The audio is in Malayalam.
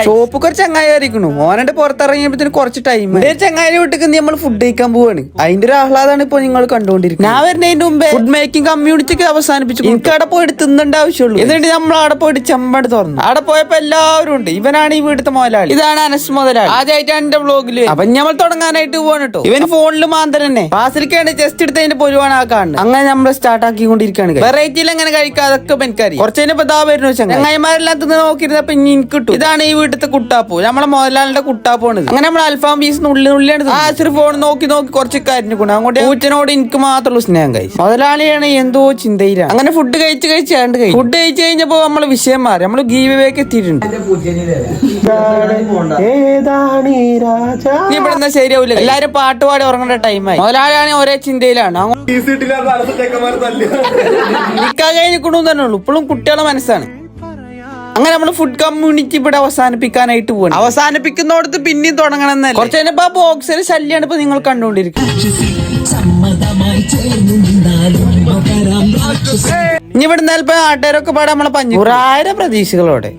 ഷോപ്പ് കുറച്ച് ചങ്ങായി അറിയിക്കണു. ഓനെ പുറത്തിറങ്ങിയപ്പോ കുറച്ച് ടൈം ചങ്ങായി വീട്ടിൽ നമ്മൾ ഫുഡ് കഴിക്കാൻ പോവാണ്. അതിന്റെ ഒരു ആഹ്ലാദമാണ് ഇപ്പൊ നിങ്ങൾ കണ്ടുകൊണ്ടിരിക്കുന്നത്. ഞാൻ വരുന്നതിന്റെ മുമ്പേ ഫുഡ് മേക്കിംഗ് കമ്മ്യൂണിറ്റിക്ക് അവസാനിപ്പിച്ചു. എനിക്ക് അവിടെ പോയിട്ട് തിന്നേണ്ട ആവശ്യമുള്ളൂ. എന്നിട്ട് നമ്മൾ അവിടെ പോയിട്ട് ചെമ്പട് തുറന്നു. അവിടെ പോയപ്പോ എല്ലാവരും ഉണ്ട്. ഇവനാണ് ഈ വീട്ടിലത്തെ മുതലാളി. ഇതാണ് അനസ് മുതലാളി. ആദ്യമായിട്ടാണ് എന്റെ വ്ളോഗില്. അപ്പൊ നമ്മൾ തുടങ്ങാനായിട്ട് പോവാണ് കേട്ടോ. ഇവന് ഫോണിൽ മാന്തൻ തന്നെ ഫാസിലിക്കാണ് ജസ്റ്റ് എടുത്തതിന്റെ പൊരുവാണ് ആ കാണുന്നത്. അങ്ങനെ നമ്മൾ സ്റ്റാർട്ട് ആക്കിക്കൊണ്ടിരിക്കുകയാണ്. വെറൈറ്റിയിൽ എങ്ങനെ കഴിക്കാതൊക്കെ എനിക്കറിയാം. കുറച്ചതിന് ഇപ്പൊ വരുന്നു ചങ്ങായിമാരെല്ലാം തിന്ന് നോക്കിയിരുന്നപ്പോ കിട്ടും. ഇതാണ് ഈ വീട്ടിലത്തെ കുട്ടാപ്പൂ. നമ്മളെ മുതലാളിന്റെ കുട്ടാപ്പാണ്. അങ്ങനെ നമ്മൾ അൽഫാം പീസ് ഉള്ളിയാണ് ആശുപത്രി ഫോൺ നോക്കി കുറച്ച് കരിഞ്ഞുകൊണ്ട് അങ്ങോട്ട് പൂച്ചനോട് എനിക്ക് മാത്രമുള്ള സ്നേഹം കഴിച്ചു. മുതലാളിയാണ് എന്തോ ചിന്തയിലാണ്. അങ്ങനെ ഫുഡ് കഴിച്ചാണ്ട് ഫുഡ് കഴിച്ചു കഴിഞ്ഞപ്പോ നമ്മള് വിഷയം മാറി. നമ്മള് ഗീവേക്ക് എത്തിയിട്ടുണ്ട്. ഇനി ഇവിടെ ശരിയാവില്ല. എല്ലാരും പാട്ടുപാടി ഉറങ്ങേണ്ട ടൈമായി. മുതലാളിയാണ് ഒരേ ചിന്തയിലാണ്. നിക്കാ കഴിഞ്ഞിക്കണു തന്നെ ഉള്ളൂ. ഇപ്പോഴും കുട്ടികളുടെ മനസ്സാണ്. അങ്ങനെ നമ്മള് ഫുഡ് കമ്മ്യൂണിറ്റി ഇവിടെ അവസാനിപ്പിക്കാനായിട്ട് പോകണം. അവസാനിപ്പിക്കുന്നോടത്ത് പിന്നെയും തുടങ്ങണമെന്നല്ല. കുറച്ച് കഴിഞ്ഞപ്പോ ആ ബോക്സിന് ശല്യാണ് ഇപ്പൊ നിങ്ങൾ കണ്ടുകൊണ്ടിരിക്കുന്നത്. ഇനി ഇവിടെ നിൽപ്പോ നാട്ടുകാരൊക്കെ പാടെ നമ്മളെ 500,000 പ്രതീക്ഷകളോടെ